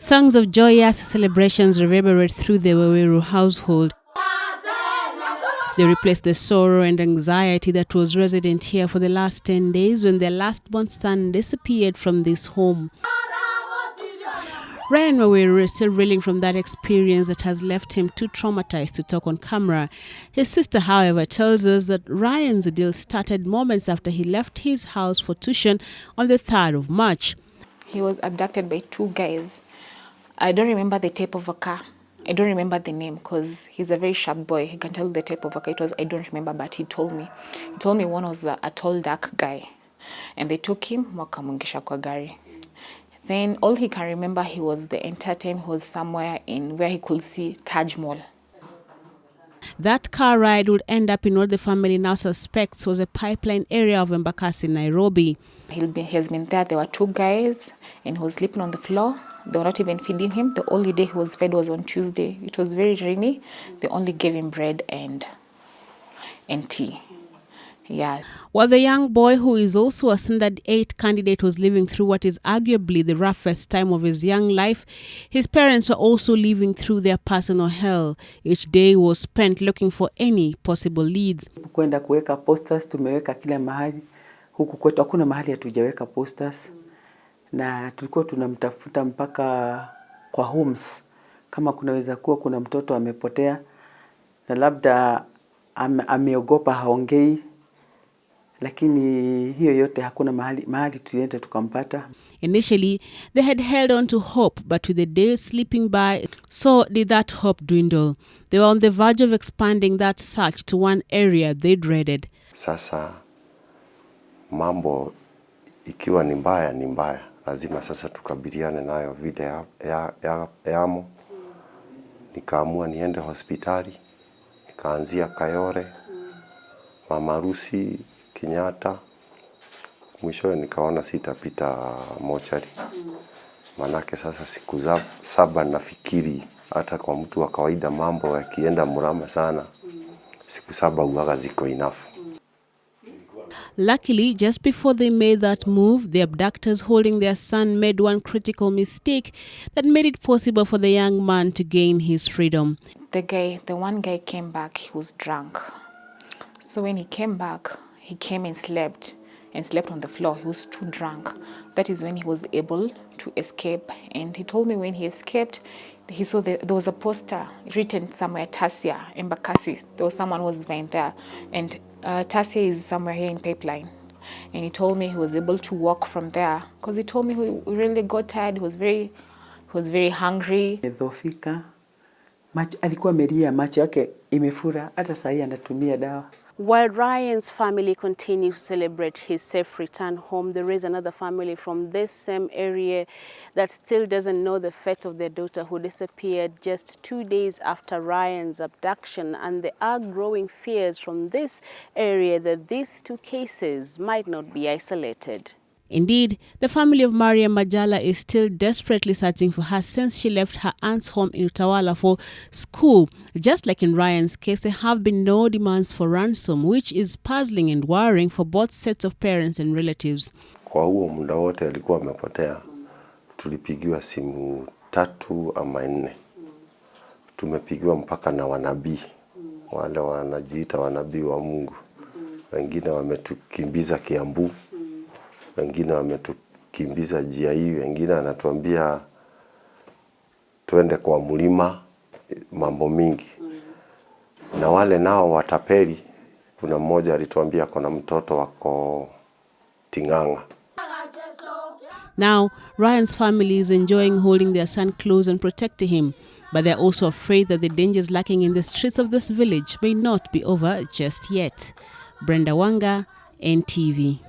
Songs of joyous celebrations reverberate through the Waweru household. They replace the sorrow and anxiety that was resident here for the last 10 days when their last-born son disappeared from this home. Ryan Waweru is still reeling from that experience that has left him too traumatized to talk on camera. His sister, however, tells us that Ryan's ordeal started moments after he left his house for tuition on the 3rd of March. He was abducted by 2 guys. I don't remember the type of a car. I don't remember the name because he's a very sharp boy. He can tell the type of a car it was. I don't remember, but he told me. He told me one was a tall, dark guy. And they took him, wakamungisha kwa gari. Then all he can remember, he was the entire time he was somewhere in where he could see Taj Mahal. That car ride would end up in what the family now suspects was a pipeline area of Embakasi, Nairobi. He has been there. There were 2 guys and he was sleeping on the floor. They were not even feeding him. The only day he was fed was on Tuesday. It was very rainy. They only gave him bread and tea. Yeah. While the young boy, who is also a standard 8 candidate, was living through what is arguably the roughest time of his young life, his parents were also living through their personal hell. Each day was spent looking for any possible leads. Kwenda kuweka posters, tumeweka kila mahali. Huku kwetu hakuna mahali hatujaweka posters. Na tulikuwa tunamtafuta mpaka kwa homes. Kama kunaweza kuwa kuna mtoto amepotea na labda ameogopa haongei. Lakini hiyo yote hakuna mahali tulienda tukampata. Initially, they had held on to hope, but with the days slipping by, so did that hope dwindle. They were on the verge of expanding that search to one area they dreaded. Sasa mambo ikiwa ni mbaya, lazima sasa tukabiliane nayo vile yamo. Nikaamua niende hospitali, nikaanzia Kayore, Mama Rusi, Kenyatta. Mwishowe nikaona sitapita mochari. Manake sasa siku 7 nafikiri hata kwa mtu wa kawaida mambo yakienda mrama sana, siku 7 huwaga ziko enough. Luckily, just before they made that move, the abductors holding their son made one critical mistake that made it possible for the young man to gain his freedom. The one guy came back, he was drunk. So when he came back, he came and slept on the floor. He was too drunk. That is when he was able to escape. And he told me when he escaped, he saw there was a poster written somewhere, Tasia, Embakasi. There was someone who was lying there. And Tasia is somewhere here in Pipeline. And he told me he was able to walk from there. Because he told me he really got tired. He was very hungry. Amedhoofika. Alikuwa amelia, macho yake imefura, hata sasa anatumia dawa. While Ryan's family continues to celebrate his safe return home, there is another family from this same area that still doesn't know the fate of their daughter who disappeared just 2 days after Ryan's abduction, and there are growing fears from this area that these 2 cases might not be isolated. Indeed, the family of Maria Majala is still desperately searching for her since she left her aunt's home in Utawala for school. Just like in Ryan's case, there have been no demands for ransom, which is puzzling and worrying for both sets of parents and relatives. Kwa huo muda wote alikuwa amepotea, tulipigiwa simu 3 ama 4. Tumepigiwa mpaka na wanabii, wale wanajiita wanabii wa Mungu. Wengine wametukimbiza Kiambu. Wengine wametukimbiza njia hii, wengine anatuambia tuende kwa mlima, mambo mingi. Na wale nao watapeli, kuna mmoja alituambia kuna mtoto wako Tinganga. Now, Ryan's family is enjoying holding their son close and protecting him, but they're also afraid that the dangers lurking in the streets of this village may not be over just yet. Brenda Wanga, NTV.